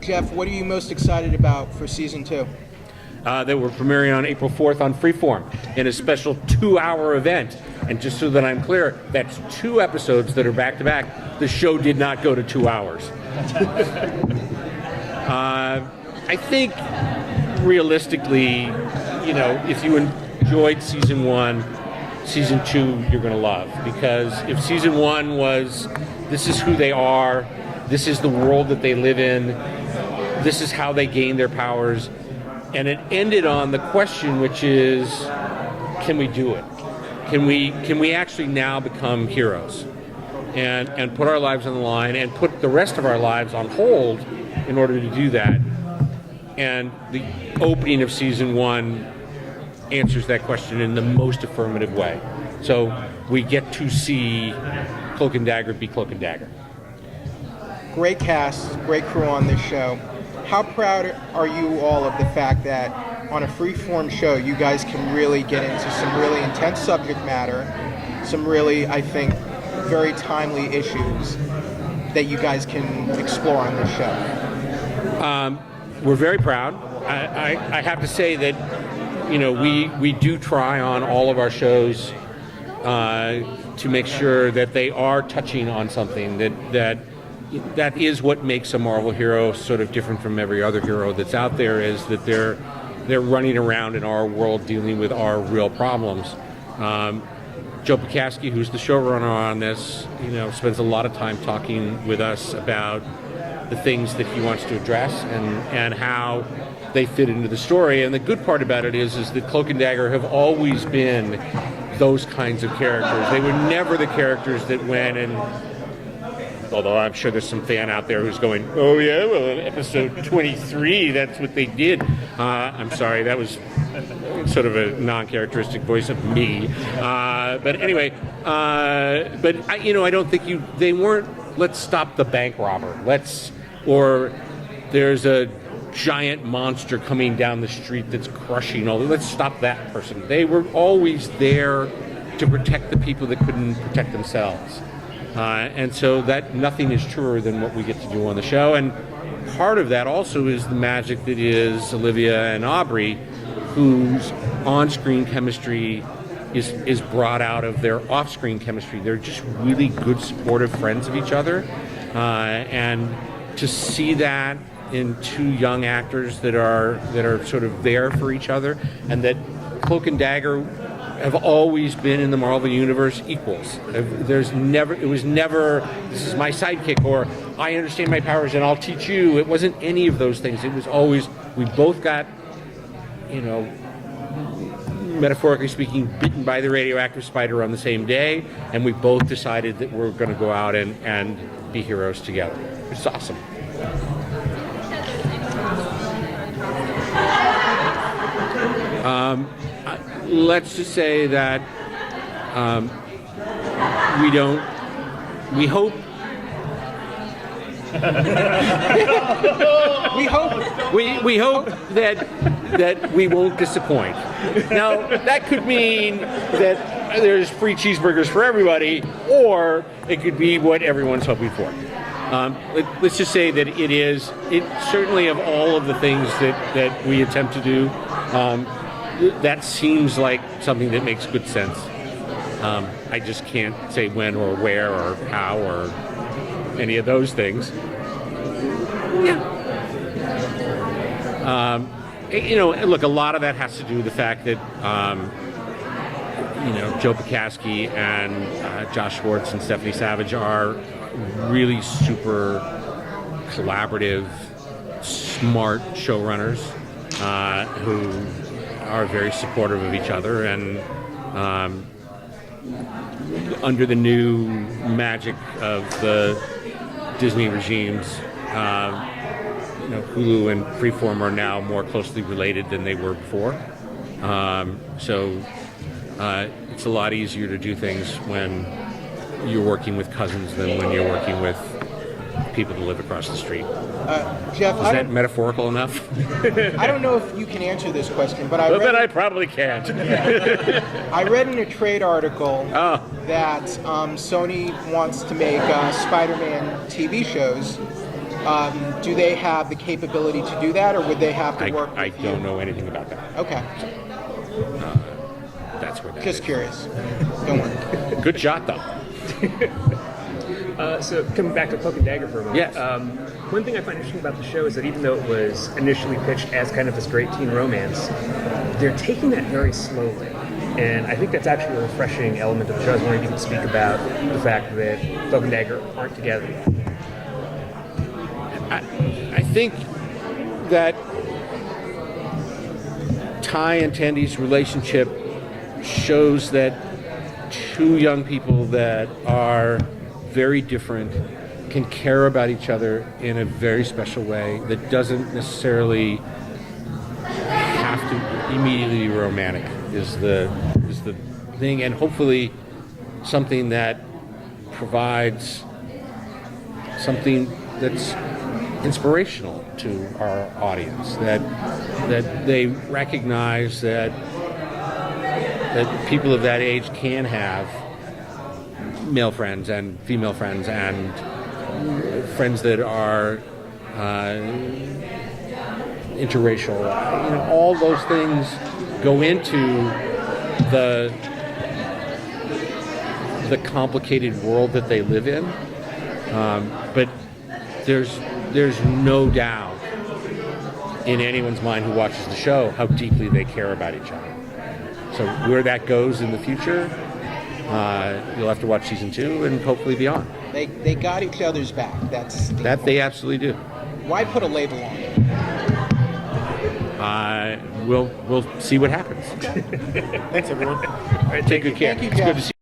Jeph, what are you most excited about for season 2? That we're premiering on April 4th on Freeform in a special 2-hour event. And just so that I'm clear, that's 2 episodes that are back-to-back. The show did not go to 2 hours. I think, realistically, if you enjoyed season 1, season 2 you're going to love. Because if season 1 was, this is who they are, this is the world that they live in, this is how they gain their powers, and it ended on the question, which is, can we do it? Can we actually now become heroes and put our lives on the line and put the rest of our lives on hold in order to do that? And the opening of season 1 answers that question in the most affirmative way. So we get to see Cloak and Dagger be Cloak and Dagger. Great cast, great crew on this show. How proud are you all of the fact that on a freeform show, you guys can really get into some really intense subject matter, some really, I think, very timely issues that you guys can explore on this show? We're very proud. I have to say that, we do try on all of our shows to make sure that they are touching on something that is what makes a Marvel hero sort of different from every other hero that's out there, is that they're running around in our world dealing with our real problems. Joe Pikaski, who's the showrunner on this, spends a lot of time talking with us about the things that he wants to address and how they fit into the story. And the good part about it is that Cloak and Dagger have always been those kinds of characters. They were never the characters that went and, although I'm sure there's some fan out there who's going, oh yeah, well in episode 23, that's what they did. I'm sorry, that was sort of a non-characteristic voice of me. But anyway, I don't think they weren't, let's stop the bank robber. Or there's a giant monster coming down the street that's crushing let's stop that person. They were always there to protect the people that couldn't protect themselves. And so that nothing is truer than what we get to do on the show. And part of that also is the magic that is Olivia and Aubrey, whose on-screen chemistry is brought out of their off-screen chemistry. They're just really good, supportive friends of each other. And to see that in 2 young actors that are sort of there for each other, and that Cloak and Dagger have always been in the Marvel Universe equals. It was never, this is my sidekick, or I understand my powers and I'll teach you. It wasn't any of those things. It was always, we both got, metaphorically speaking, bitten by the radioactive spider on the same day, and we both decided that we're going to go out and be heroes together. It's awesome. Let's just say that we hope that we won't disappoint. Now, that could mean that there's free cheeseburgers for everybody, or it could be what everyone's hoping for. Let's just say that it certainly, of all of the things that we attempt to do, that seems like something that makes good sense. I just can't say when or where or how or any of those things. Yeah. Look, a lot of that has to do with the fact that, Joe Pikaski and Josh Schwartz and Stephanie Savage are really super collaborative, smart showrunners who are very supportive of each other, and under the new magic of the Disney regimes, Hulu and Freeform are now more closely related than they were before. So it's a lot easier to do things when you're working with cousins than when you're working with people that live across the street. Jeph, is that metaphorical enough? I don't know if you can answer this question, but I probably can't. I read in a trade article that Sony wants to make Spider-Man TV shows, Do they have the capability to do that, or would they have to work with I you? don't know anything about that. Okay. That's where that Just is. curious. Don't worry. Good shot, though. So coming back to Cloak and Dagger for a moment. Yes. One thing I find interesting about the show is that even though it was initially pitched as kind of this great teen romance, they're taking that very slowly. And I think that's actually a refreshing element of the show. I was wondering if you could speak about the fact that Cloak and Dagger aren't together. I think that Ty and Tandy's relationship shows that two young people that are very different can care about each other in a very special way that doesn't necessarily have to immediately be romantic is the thing, and hopefully something that provides something that's inspirational to our audience, that they recognize that people of that age can have male friends and female friends and friends that are interracial. All those things go into the complicated world that they live in. But there's no doubt in anyone's mind who watches the show how deeply they care about each other. So where that goes in the future, you'll have to watch season 2 and hopefully beyond. They got each other's back. That's the That they absolutely do. Why put a label on it? We'll see what happens. Thanks, everyone. All right, Take good care. Thank you, It's good Jeph. to see you.